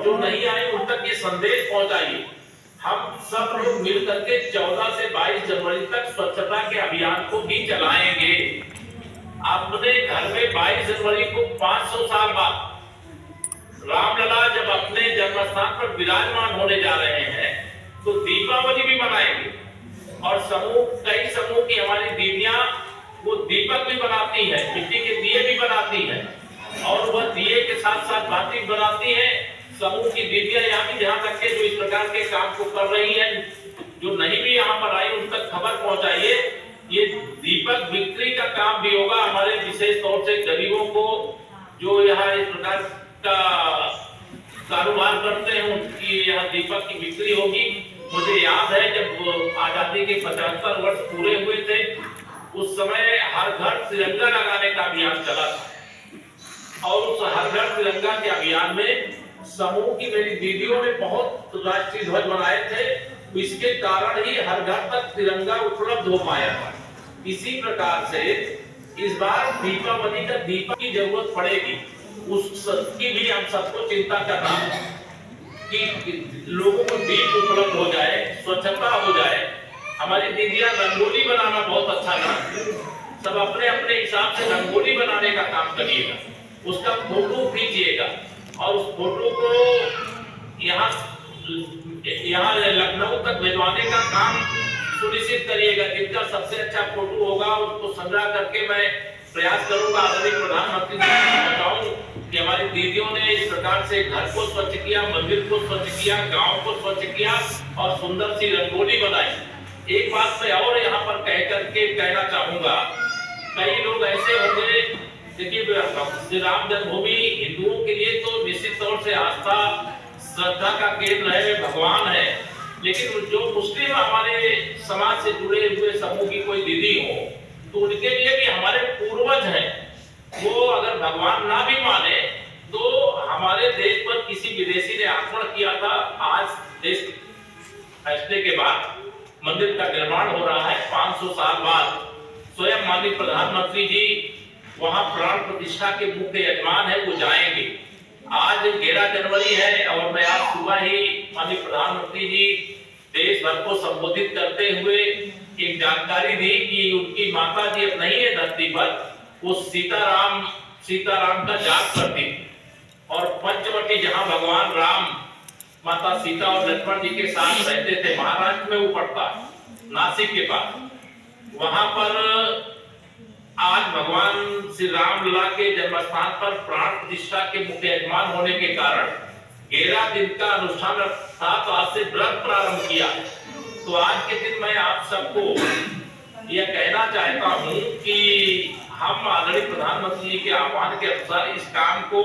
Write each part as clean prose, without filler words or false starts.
और जो नहीं आए उन तक ये संदेश पहुंचाइए। हम सब लोग मिल करके 14 से 22 जनवरी तक स्वच्छता के अभियान को भी चलाएंगे। अपने घर में 22 जनवरी को 500 साल बाद रामलला जब अपने जन्मस्थान पर विराजमान होने जा रहे हैं तो दीपावली भी मनाएंगे। और कई समूह की हमारी दीदियां वो दीपक भी बनाती है, मिट्टी के दिए भी बनाती है और वह दिए के साथ साथ बाती बनाती है। समूह की दीदियां यहाँ भी ध्यान रखें जो इस प्रकार के काम को कर रही हैं, जो नहीं भी यहाँ पर आई उन तक खबर पहुंचाइए। ये दीपक बिक्री का काम भी होगा हमारे विशेष तौर से गरीबों को जो यहाँ इस प्रकार का कारोबार करते हैं उनकी यहाँ दीपक की बिक्री होगी। मुझे याद है जब आजादी के 75 वर्ष पूरे हुए थे उस समय हर घर तिरंगा लगाने का अभियान चला था और उस हर घर तिरंगा के अभियान में समूह की मेरी दीदियों ने बहुत राष्ट्रीय ध्वज बनाए थे। इसके कारण ही हर घर तक तिरंगा उपलब्ध हो पाया था। इसी प्रकार से इस बार दीपावली का दीपक की जरूरत पड़ेगी, उसकी भी हम सबको चिंता करना है कि लोगों को दीप उपलब्ध हो जाए, स्वच्छता हो जाए। हमारी दीदियां रंगोली बनाना बहुत अच्छा जानती है, सब अपने अपने हिसाब से रंगोली बनाने का काम करिएगा, उसका फोटो खींचिएगा और उस फोटो को यहाँ लखनऊ तक भिजवाने का काम सुनिश्चित करिएगा। जिनका सबसे अच्छा फोटो होगा उसको संग्रह करके मैं प्रयास करूंगा आदरणीय प्रधानमंत्री जी को बताऊं कि हमारी दीदियों ने इस प्रकार से घर को स्वच्छ किया, मंदिर को स्वच्छ किया, गांव को स्वच्छ किया और सुंदर सी रंगोली बनाई। एक बात मैं और यहाँ पर कह करके कहना चाहूंगा, कई लोग ऐसे होंगे, देखिए श्री राम जन्मभूमि हिंदुओं के लिए तो निश्चित तौर से आस्था श्रद्धा का केंद्र है, भगवान है, लेकिन जो मुस्लिम हमारे समाज से जुड़े हुए समूह की कोई दीदी हो तो उनके लिए भी हमारे पूर्वज हैं, वो अगर भगवान ना भी माने तो हमारे देश पर किसी विदेशी ने आक्रमण किया था। आज देश फैसले के बाद मंदिर का निर्माण हो रहा है, 500 साल बाद स्वयं माननीय प्रधानमंत्री जी वहां प्राण प्रतिष्ठा के मुख्य यजमान है, वो जाएंगे। आज 11 जनवरी है और मैं आज सुबह ही माननीय प्रधानमंत्री जी देश भर को संबोधित करते हुए एक जानकारी दी कि उनकी माता जी अब नहीं है धरती पर, वो सीताराम का जाप करती और पंचवटी जहां भगवान राम माता सीता और लक्ष्मण जी के साथ रहते थे, महाराष्ट्र में वो पड़ता है, नासिक के पास, वहां पर आज भगवान श्री रामलला के जन्मस्थान पर प्राण प्रतिष्ठा के मुख्य यजमान होने के कारण 11 दिन का अनुष्ठान था, तो आज से व्रत प्रारंभ किया। तो आज के दिन मैं आप सबको यह कहना चाहता हूं कि हम आदरणीय प्रधानमंत्री जी के आह्वान के अनुसार इस काम को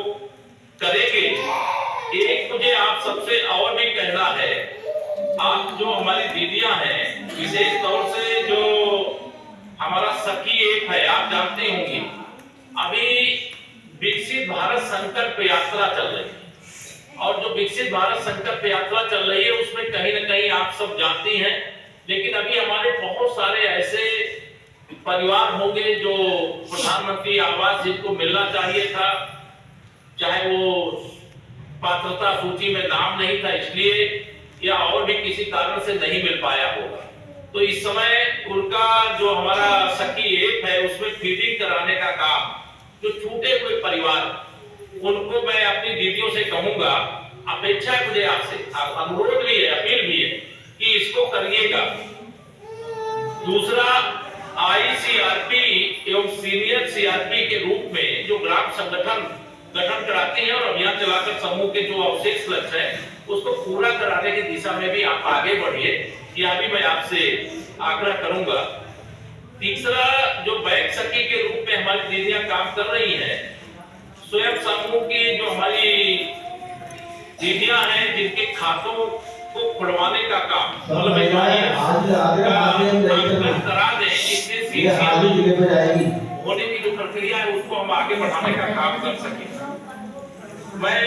करेंगे। एक मुझे आप सबसे और भी कहना है, आप जो हमारी दीदियां हैं, विशेष तौर से जो हमारा सखी एक है, आप जानते होंगे अभी विकसित भारत संकल्प यात्रा चल रही है और जो विकसित भारत संकल्प यात्रा चल रही है उसमें कहीं ना कहीं आप सब जानती हैं, लेकिन अभी हमारे बहुत सारे ऐसे परिवार होंगे जो प्रधानमंत्री आवास जिनको मिलना चाहिए था, चाहे वो पात्रता सूची में नाम नहीं था इसलिए या और भी किसी कारण से नहीं मिल पाया होगा, तो इस समय उनका जो हमारा सखी ऐप है उसमें फीडिंग कराने का काम, जो छूटे हुए परिवार, उनको मैं अपनी दीदियों से कहूंगा, अपेक्षा है मुझे आपसे, अनुरोध भी है, अपील भी है कि इसको करिएगा। दूसरा, आईसीआरपी एवं सीनियर सीआरपी के रूप में जो ग्राम संगठन गठन कराते हैं और अभियान चलाकर समूह के जो अवशेष लक्ष्य है उसको पूरा कराने की दिशा में भी आप आगे बढ़िए, यह भी मैं आपसे आग्रह करूंगा। तीसरा, जो बैंक सखी के रूप में हमारी दीदियां काम कर रही हैं, स्वयं समूह की जो हमारी दीदियां हैं जिनके खातों को खुलवाने का काम करा दें, इससे होने की जो प्रक्रिया है उसको हम आगे बढ़ाने का काम कर सकें। मैं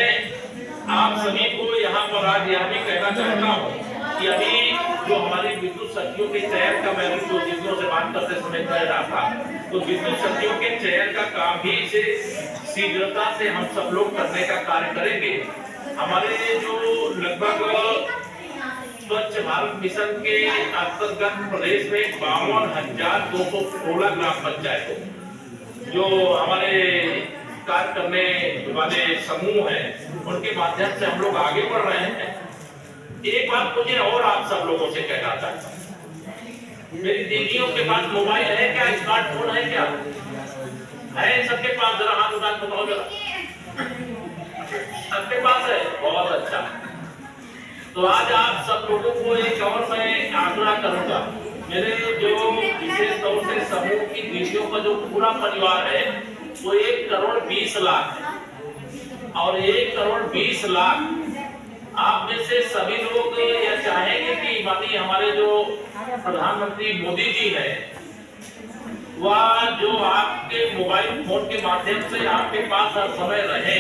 आप सभी को यहाँ पर आज यह भी कहना चाहता हूँ कि अभी जो हमारी विद्युत सखियों के चयन का, मैं जो दीदियों से बात करते समय कह रहा था, तो विद्युत सखियों के चयन का काम भी इसे शीघ्रता से हम सब लोग करने का कार्य करेंगे हमारे जो लगभग स्वच्छ भारत मिशन के अंतर्गत प्रदेश में 52,216 ग्राम पंचायतों जो हमारे कार्य करने वाले समूह हैं उनके माध्यम से हम लोग आगे बढ़ रहे हैं। एक बात मुझे और आप सब लोगों से कहना चाहता हूँ, मेरी दीदियों के पास मोबाइल है क्या, स्मार्टफोन है क्या? है सबके पास? जरा हाथ उठा के बताओ जरा। सबके पास है, बहुत अच्छा। तो आज आप सब लोगों को एक और मैं आग्रह करूंगा, मेरे जो विशेष तौर से समूह की दीदियों का जो पूरा परिवार है वो 1,20,00,000 है और 1,20,00,000 आप में से सभी लोग यह चाहेंगे कि माननीय हमारे जो प्रधानमंत्री मोदी जी हैं वह जो आपके मोबाइल फोन के माध्यम से आपके पास हर समय रहे,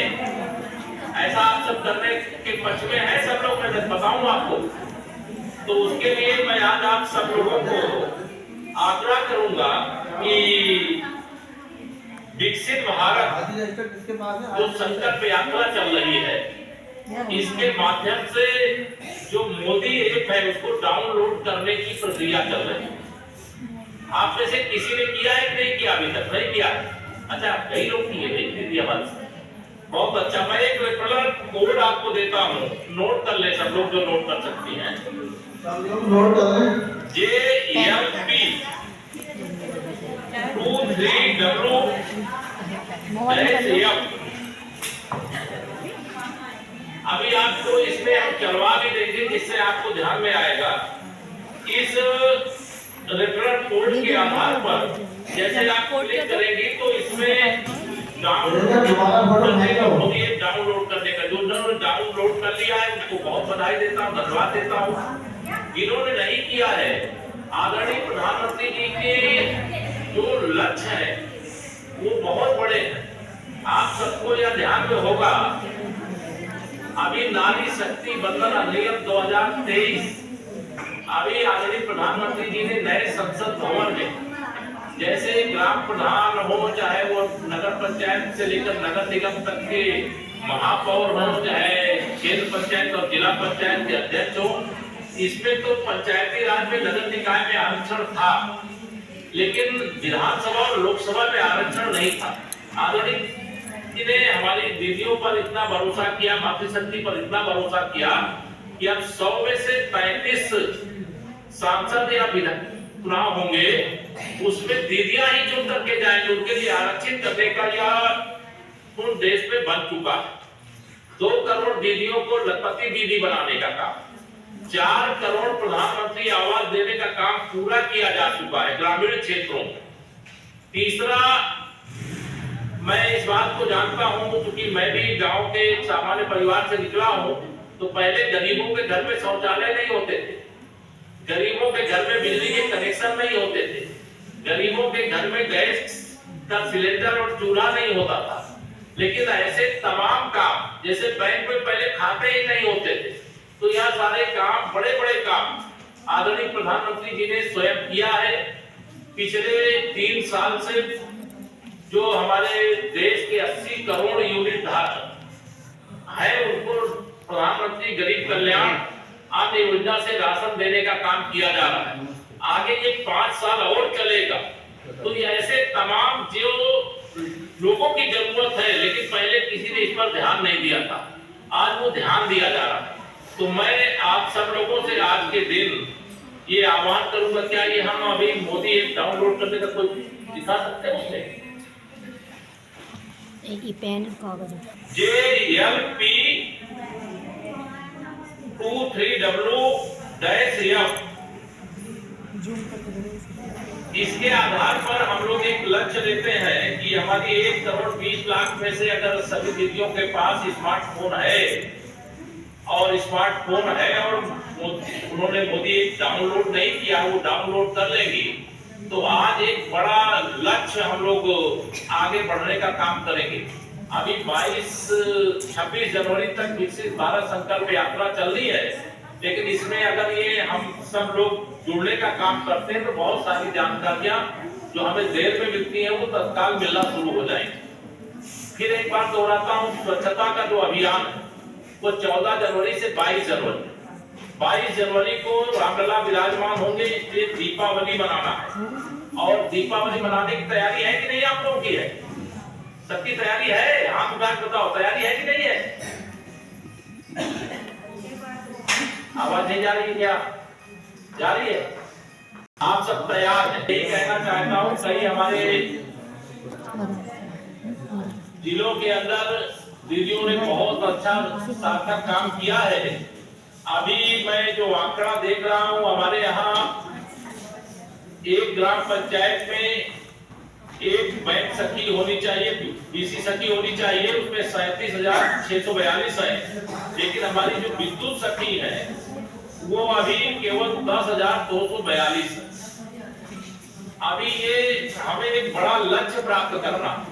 ऐसा आप सब करने के पक्ष में है सब लोग? मैं बताऊं आपको, तो उसके लिए मैं आज आप सब लोगों को आग्रह करूंगा कि विकसित भारत जो संकल्प यात्रा चल रही है इसके माध्यम से जो मोदी ऐप है उसको डाउनलोड करने की प्रक्रिया चल रही है। आप में से किसी ने किया है कि नहीं किया? अभी तक नहीं किया? अच्छा, कई लोग किए, दीदी हमारे से, बहुत अच्छा। मैं एक रेफरल कोड आपको देता हूँ, नोट कर ले सब लोग जो नोट कर सकती हैं। नोट कर लें। JLP 23W-F। अभी आपको इसमें हम चलवा भी देंगे जिससे आपको ध्यान में आएगा। इस रेफरल कोड के आधार पर जैसे आप क्लिक करेंगे तो इसमें डाउनलोड करने का, जो डाउनलोड कर लिया है उसको बहुत बधाई देता हूँ, धन्यवाद देता हूँ। जिन्होंने नहीं किया है, आदरणीय प्रधानमंत्री जी के जो लक्ष्य है वो बहुत बड़े हैं। आप सबको यह ध्यान में होगा, अभी नारी शक्ति बंधन अधिनियम 2023 अभी आदरणीय प्रधानमंत्री जी ने नए संसद भवन में जैसे ग्राम प्रधान हो, चाहे वो नगर पंचायत से लेकर नगर निगम तक के महापौर हो, चाहे केंद्र पंचायत और जिला पंचायत के अध्यक्ष हो, इसमें तो पंचायती राज में नगर निकाय में आरक्षण था, लेकिन विधानसभा और लोकसभा में आरक्षण नहीं था। आदरणीय ने हमारी दीदियों पर इतना भरोसा किया, मातृशक्ति पर इतना भरोसा किया कि अब 100 में से 35 सांसद या विधायक चुनाव होंगे, उसमें दीदियां ही चुन करके जाएंगे। उनके लिए आरक्षित करने का यह पूर्ण देश में बन चुका। 2 करोड़ दीदियों को लखपति दीदी बनाने का काम, 4 करोड़ प्रधानमंत्री आवास देने का काम पूरा किया जा चुका है ग्रामीण क्षेत्रों में। तीसरा, मैं इस बात को जानता हूं क्योंकि मैं भी गांव के सामान्य परिवार से निकला हूं, तो पहले गरीबों के घर में शौचालय नहीं होते थे, गरीबों के घर में बिजली के कनेक्शन नहीं होते थे, गरीबों के घर में गैस का सिलेंडर और चूल्हा नहीं होता था। लेकिन ऐसे तमाम काम, जैसे बैंक में पहले खाते ही नहीं होते थे, तो यह सारे काम, बड़े बड़े काम आदरणीय प्रधानमंत्री जी ने स्वयं किया है। पिछले 3 साल से जो हमारे देश के 80 करोड़ यूनिट धारक है उनको प्रधानमंत्री गरीब कल्याण अन्न योजना से राशन देने का काम किया जा रहा है। आगे ये 5 साल और चलेगा। तो ये ऐसे तमाम जो लोगों की जरूरत है, लेकिन पहले किसी ने इस पर ध्यान नहीं दिया था, आज वो ध्यान दिया जा रहा है। तो मैं आप सब लोगों से आज के दिन ये आह्वान करूंगा, क्या ये हम अभी मोदी ऐप डाउनलोड करने का कोई दिखा सकते हैं उसमें? पेन कागज JLP 23W-F। इसके आधार पर हम लोग एक लक्ष्य लेते हैं कि हमारी 1,20,00,000 में से अगर सभी दीदियों के पास स्मार्टफोन है और उन्होंने मोदी ऐप डाउनलोड नहीं किया, वो डाउनलोड कर लेंगी, तो आज एक बड़ा लक्ष्य हम लोग आगे बढ़ने का काम करेंगे। अभी 22-26 जनवरी तक विकसित भारत संकल्प यात्रा चल रही है, लेकिन इसमें अगर ये हम सब लोग जुड़ने का काम करते हैं तो बहुत सारी जानकारियां जो हमें देर में मिलती हैं वो तत्काल मिलना शुरू हो जाएंगी। फिर एक बार दोहराता हूँ, स्वच्छता का जो अभियान है वो 14 जनवरी से 22 जनवरी को रामलला विराजमान होंगे, इसलिए दीपावली मनाना है। और दीपावली मनाने की तैयारी है कि नहीं आप लोगों की है? सबकी तैयारी है? हाथ उठा के बताओ, तैयारी है कि नहीं है? आवाज नहीं जा रही है क्या? जा रही है? आप सब तैयार हैं? यही कहना चाहता हूँ, कई हमारे जिलों के अंदर दीदियों ने बहुत अच्छा सार्थक काम किया है। अभी मैं जो आंकड़ा देख रहा हूँ, हमारे यहाँ एक ग्राम पंचायत में एक बैंक सखी होनी चाहिए, बीसी सखी होनी चाहिए, उसमें 37,642 है। लेकिन हमारी जो विद्युत सखी है वो अभी केवल 10,242 है। अभी ये हमें एक बड़ा लक्ष्य प्राप्त करना,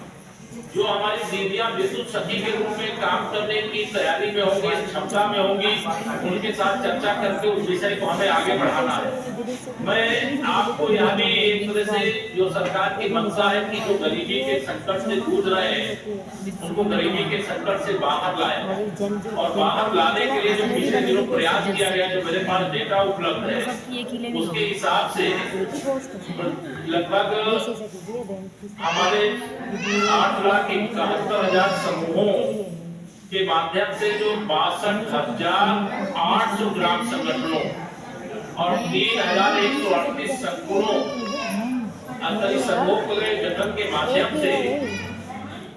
जो हमारी दीदियां विद्युत सखी के रूप में काम करने की तैयारी में होंगी, क्षमता में होंगी, उनके साथ चर्चा करके उस विषय को हमें आगे बढ़ाना है। मैं आपको यहाँ भी एक तरह से जो सरकार की मंशा है कि जो गरीबी के संकट से जूझ रहे हैं उनको गरीबी के संकट से बाहर लाए, और बाहर लाने के लिए जो पिछले दिनों प्रयास किया गया, जो मेरे पास डेटा उपलब्ध है उसके हिसाब से लगभग हमारे 8,71,000 समूहों के माध्यम से जो 62,800 ग्राम संगठनों और 3,138 संकुलों अंतरिक्ष समूह के गठन के माध्यम से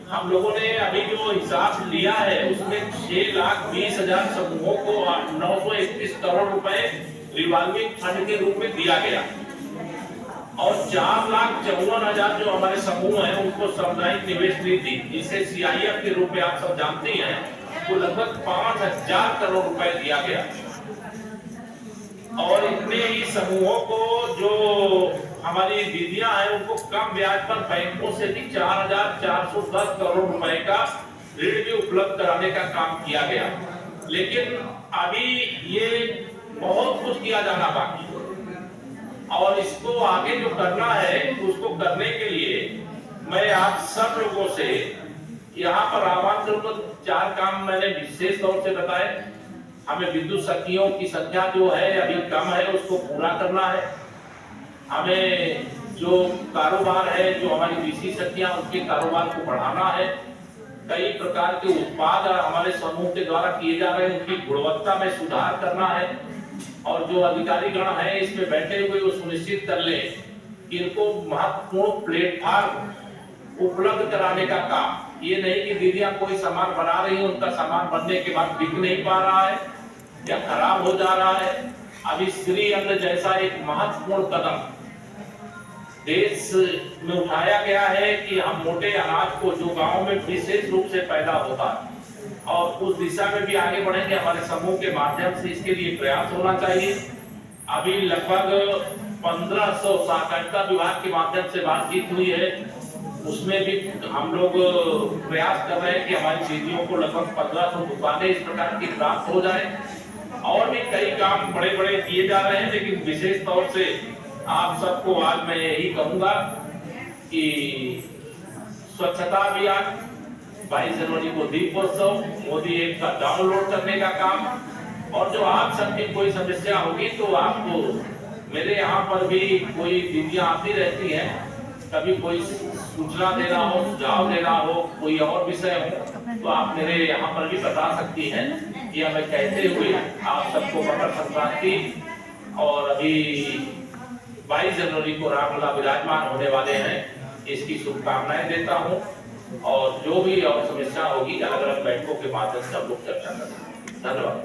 हम लोगों ने अभी जो हिसाब लिया है उसमें 6,20,000 समूहों को 931 करोड़ रुपए रिवॉल्विंग फंड के रूप में दिया गया, और 4,54,000 जो हमारे समूह हैं उनको सामुदायिक निवेश नीति, जिसे CIF के रूप में आप सब जानते हैं, वो लगभग 5,000 करोड़ रुपए दिया गया। और इतने ही समूहों को जो हमारी दीदियां हैं उनको कम ब्याज पर बैंकों से भी 4,410 करोड़ रुपए का ऋण भी उपलब्ध कराने का काम किया गया। लेकिन अभी ये बहुत कुछ किया जाना बाकी है, और इसको आगे जो करना है उसको करने के लिए मैं आप सब लोगों से यहाँ पर आह्वान करूंगा। 4 काम मैंने विशेष तौर से बताए। हमें विद्युत सखियों की संख्या जो है अभी कम है, उसको पूरा करना है। हमें जो कारोबार है, जो हमारी बीसी सखियां, उनके कारोबार को बढ़ाना है। कई प्रकार के उत्पाद हमारे समूह के द्वारा किए जा रहे हैं, उनकी गुणवत्ता में सुधार करना है। और जो अधिकारी गण है इसमें बैठे हुए वो सुनिश्चित कर ले कि इनको महत्वपूर्ण प्लेटफॉर्म उपलब्ध कराने का काम, ये नहीं कि दीदियां कोई सामान बना रही हैं, उनका सामान बनने के बाद बिक नहीं पा रहा है या खराब हो जा रहा है। अभी श्री अन्न जैसा एक महत्वपूर्ण कदम देश में उठाया गया है कि हम मोटे अनाज को, जो गांव में विशेष रूप से पैदा होता है, और उस दिशा में भी आगे बढ़ेंगे। हमारे समूह के माध्यम से इसके लिए प्रयास होना चाहिए। अभी लगभग 1500 सहकारिता विभाग के माध्यम से बातचीत हुई है, उसमें भी हम लोग प्रयास कर रहे हैं कि हमारी दीदियों को लगभग 1500 दुकानें इस प्रकार की प्राप्त हो जाए। और भी कई काम बड़े बड़े किए जा रहे हैं, लेकिन विशेष तौर से आप सबको आज मैं यही कहूंगा कि स्वच्छता अभियान, 22 जनवरी को दीपोत्सव, मोदी ऐप का डाउनलोड करने का काम, और जो आप सबकी कोई समस्या होगी तो आपको मेरे यहाँ पर भी कोई दीदियां आती रहती हैं, कभी कोई सूचना देना हो, सुझाव देना हो, कोई और विषय हो तो आप मेरे यहाँ पर भी बता सकती हैं। ये मैं कहते हुए आप सबको मकर संक्रांति और अभी 22 जनवरी को रामलला विराजमान होने वाले हैं, इसकी शुभकामनाएं देता हूँ। और जो भी और समस्या होगी अलग अलग बैठकों के माध्यम से हम लोग चर्चा करेंगे। धन्यवाद।